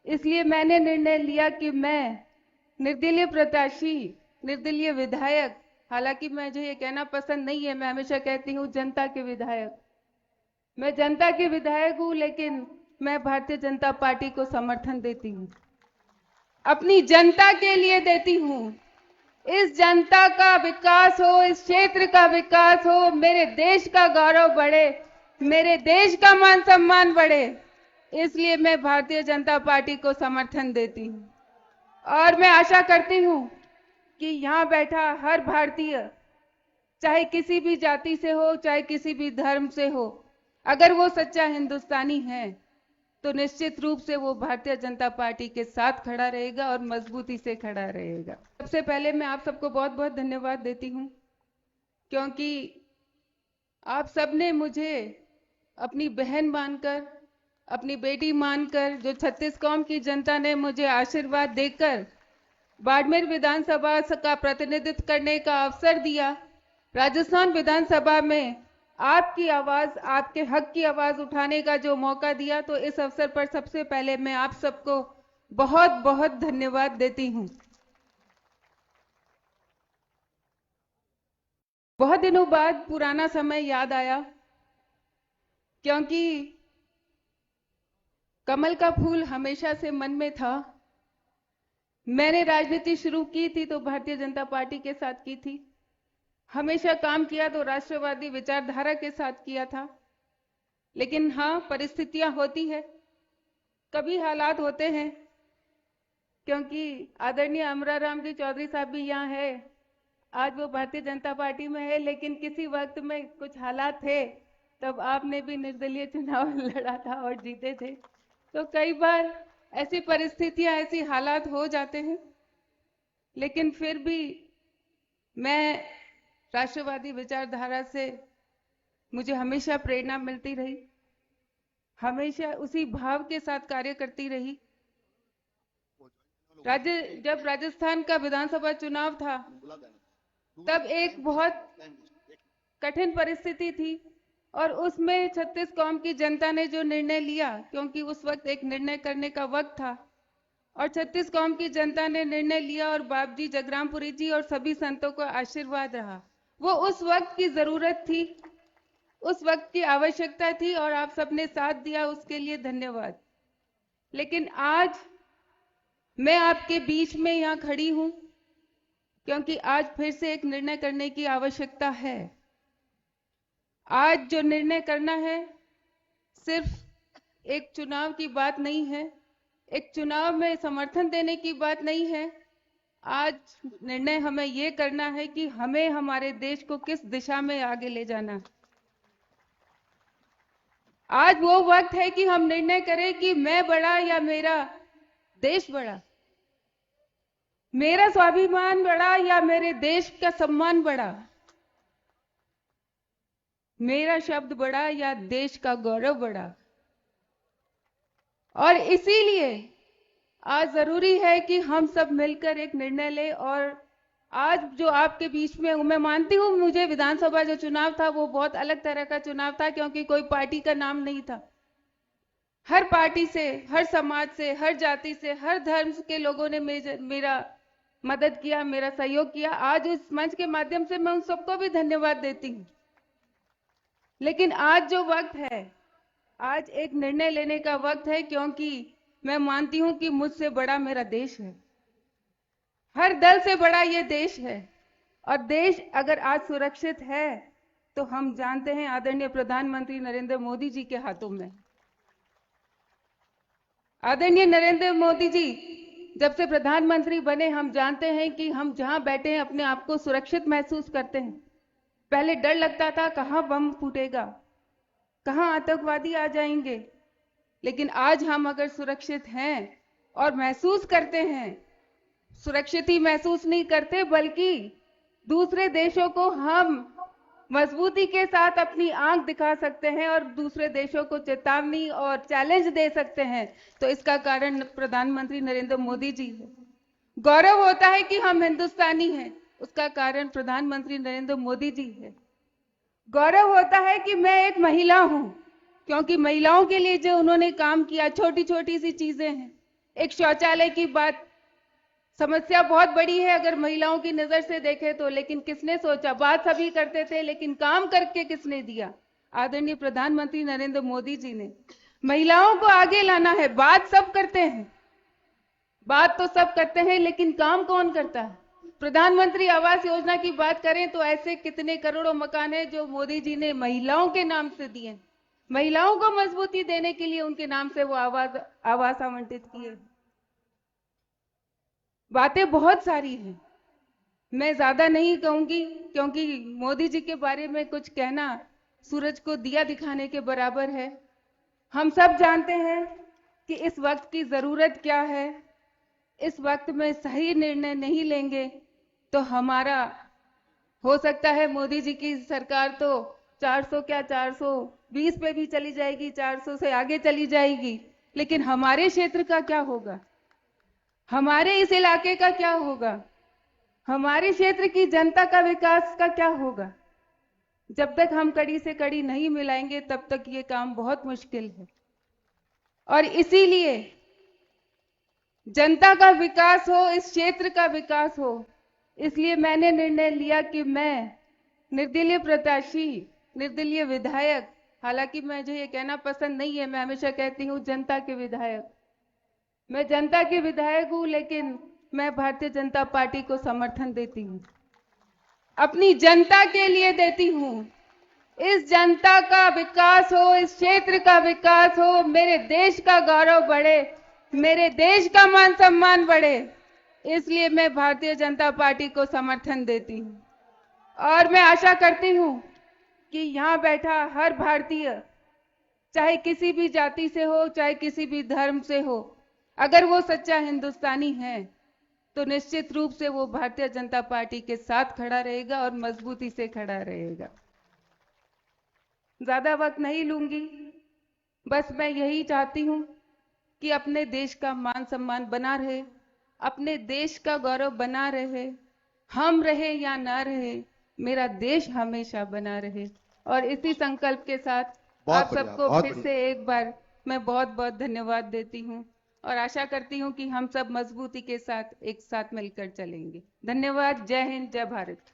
इसलिए मैंने निर्णय लिया कि मैं निर्दलीय प्रत्याशी, निर्दलीय विधायक, हालांकि मुझे ये कहना पसंद नहीं है, मैं हमेशा कहती हूँ जनता के विधायक, मैं जनता के विधायक हूँ, लेकिन मैं भारतीय जनता पार्टी को समर्थन देती हूँ, अपनी जनता के लिए देती हूँ। इस जनता का विकास हो, इस क्षेत्र का विकास हो, मेरे देश का गौरव बढ़े, मेरे देश का मान सम्मान बढ़े, इसलिए मैं भारतीय जनता पार्टी को समर्थन देती हूं। और मैं आशा करती हूं कि यहां बैठा हर भारतीय, चाहे किसी भी जाति से हो, चाहे किसी भी धर्म से हो, अगर वो सच्चा हिंदुस्तानी है तो निश्चित रूप से वो भारतीय जनता पार्टी के साथ खड़ा रहेगा और मजबूती से खड़ा रहेगा। सबसे पहले मैं आप सबको बहुत बहुत धन्यवाद देती हूं, क्योंकि आप सबने मुझे अपनी बहन मानकर, अपनी बेटी मानकर, जो 36 कौम की जनता ने मुझे आशीर्वाद देकर बाड़मेर विधानसभा का प्रतिनिधित्व करने का अवसर दिया, राजस्थान विधानसभा में आपकी आवाज, आपके हक की आवाज उठाने का जो मौका दिया, तो इस अवसर पर सबसे पहले मैं आप सबको बहुत बहुत धन्यवाद देती हूं। बहुत दिनों बाद पुराना समय याद आया, क्योंकि कमल का फूल हमेशा से मन में था। मैंने राजनीति शुरू की थी तो भारतीय जनता पार्टी के साथ की थी, हमेशा काम किया तो राष्ट्रवादी विचारधारा के साथ किया था। लेकिन हाँ, परिस्थितियां होती है, कभी हालात होते हैं, क्योंकि आदरणीय अमराराम जी चौधरी साहब भी यहाँ है, आज वो भारतीय जनता पार्टी में है, लेकिन किसी वक्त में कुछ हालात थे, तब आपने भी निर्दलीय चुनाव लड़ा था और जीते थे। तो कई बार ऐसी परिस्थितियां, ऐसी हालात हो जाते हैं, लेकिन फिर भी मैं राष्ट्रवादी विचारधारा से मुझे हमेशा प्रेरणा मिलती रही, हमेशा उसी भाव के साथ कार्य करती रही। जब राजस्थान का विधानसभा चुनाव था, तब एक बहुत कठिन परिस्थिति थी, और उसमें 36 कौम की जनता ने जो निर्णय लिया, क्योंकि उस वक्त एक निर्णय करने का वक्त था, और 36 कौम की जनता ने निर्णय लिया, और बाबजी जगरामपुरी जी और सभी संतों का आशीर्वाद रहा। वो उस वक्त की जरूरत थी, उस वक्त की आवश्यकता थी, और आप सबने साथ दिया, उसके लिए धन्यवाद। लेकिन आज मैं आपके बीच में यहां खड़ी हूं, क्योंकि आज फिर से एक निर्णय करने की आवश्यकता है। आज जो निर्णय करना है, सिर्फ एक चुनाव की बात नहीं है, एक चुनाव में समर्थन देने की बात नहीं है। आज निर्णय हमें ये करना है कि हमें हमारे देश को किस दिशा में आगे ले जाना। आज वो वक्त है कि हम निर्णय करें कि मैं बड़ा या मेरा देश बड़ा, मेरा स्वाभिमान बड़ा या मेरे देश का सम्मान बड़ा, मेरा शब्द बड़ा या देश का गौरव बड़ा। और इसीलिए आज जरूरी है कि हम सब मिलकर एक निर्णय लें। और आज जो आपके बीच में हूं, मैं मानती हूं मुझे विधानसभा जो चुनाव था वो बहुत अलग तरह का चुनाव था, क्योंकि कोई पार्टी का नाम नहीं था। हर पार्टी से, हर समाज से, हर जाति से, हर धर्म के लोगों ने मेरा मदद किया, मेरा सहयोग किया। आज इस मंच के माध्यम से मैं उन सबको भी धन्यवाद देती हूं। लेकिन आज जो वक्त है, आज एक निर्णय लेने का वक्त है, क्योंकि मैं मानती हूं कि मुझसे बड़ा मेरा देश है, हर दल से बड़ा ये देश है। और देश अगर आज सुरक्षित है तो हम जानते हैं आदरणीय प्रधानमंत्री नरेंद्र मोदी जी के हाथों में। आदरणीय नरेंद्र मोदी जी जब से प्रधानमंत्री बने, हम जानते हैं कि हम जहां बैठे हैं अपने आप को सुरक्षित महसूस करते हैं। पहले डर लगता था कहां बम फूटेगा, कहां आतंकवादी आ जाएंगे, लेकिन आज हम अगर सुरक्षित हैं और महसूस करते हैं, सुरक्षित ही महसूस नहीं करते, बल्कि दूसरे देशों को हम मजबूती के साथ अपनी आंख दिखा सकते हैं और दूसरे देशों को चेतावनी और चैलेंज दे सकते हैं। तो इसका कारण प्रधानमंत्री नरेंद्र मोदी जी है। गौरव होता है कि हम हिंदुस्तानी हैं, उसका कारण प्रधानमंत्री नरेंद्र मोदी जी है। गौरव होता है कि मैं एक महिला हूं, क्योंकि महिलाओं के लिए जो उन्होंने काम किया, छोटी छोटी सी चीजें हैं, एक शौचालय की बात, समस्या बहुत बड़ी है अगर महिलाओं की नजर से देखें तो, लेकिन किसने सोचा? बात सभी करते थे लेकिन काम करके किसने दिया? आदरणीय प्रधानमंत्री नरेंद्र मोदी जी ने। महिलाओं को आगे लाना है। बात सब करते हैं, बात तो सब करते हैं, लेकिन काम कौन करता है? प्रधानमंत्री आवास योजना की बात करें तो ऐसे कितने करोड़ों मकान हैं जो मोदी जी ने महिलाओं के नाम से दिए। महिलाओं को मजबूती देने के लिए उनके नाम से वो आवास आवंटित किए। बातें बहुत सारी हैं, मैं ज्यादा नहीं कहूंगी, क्योंकि मोदी जी के बारे में कुछ कहना सूरज को दिया दिखाने के बराबर है। हम सब जानते हैं कि इस वक्त की जरूरत क्या है। इस वक्त में सही निर्णय नहीं लेंगे तो हमारा, हो सकता है मोदी जी की सरकार तो 400 क्या 420 पे भी चली जाएगी, 400 से आगे चली जाएगी, लेकिन हमारे क्षेत्र का क्या होगा? हमारे इस इलाके का क्या होगा? हमारे क्षेत्र की जनता का विकास का क्या होगा? जब तक हम कड़ी से कड़ी नहीं मिलाएंगे तब तक ये काम बहुत मुश्किल है। और इसीलिए जनता का विकास हो, इस क्षेत्र का विकास हो, इसलिए मैंने निर्णय लिया कि मैं निर्दलीय प्रत्याशी, निर्दलीय विधायक, हालांकि मुझे ये कहना पसंद नहीं है, मैं हमेशा कहती हूँ जनता के विधायक, मैं जनता के विधायक हूं, लेकिन मैं भारतीय जनता पार्टी को समर्थन देती हूं, अपनी जनता के लिए देती हूं। इस जनता का विकास हो, इस क्षेत्र का विकास हो, मेरे देश का गौरव बढ़े, मेरे देश का मान सम्मान बढ़े, इसलिए मैं भारतीय जनता पार्टी को समर्थन देती हूं। और मैं आशा करती हूं कि यहां बैठा हर भारतीय, चाहे किसी भी जाति से हो, चाहे किसी भी धर्म से हो, अगर वो सच्चा हिंदुस्तानी है तो निश्चित रूप से वो भारतीय जनता पार्टी के साथ खड़ा रहेगा और मजबूती से खड़ा रहेगा। ज्यादा वक्त नहीं लूंगी, बस मैं यही चाहती हूं कि अपने देश का मान सम्मान बना रहे, अपने देश का गौरव बना रहे, हम रहे या ना रहे, मेरा देश हमेशा बना रहे। और इसी संकल्प के साथ आप सबको फिर से एक बार मैं बहुत बहुत धन्यवाद देती हूं और आशा करती हूं कि हम सब मजबूती के साथ एक साथ मिलकर चलेंगे। धन्यवाद। जय हिंद, जय भारत।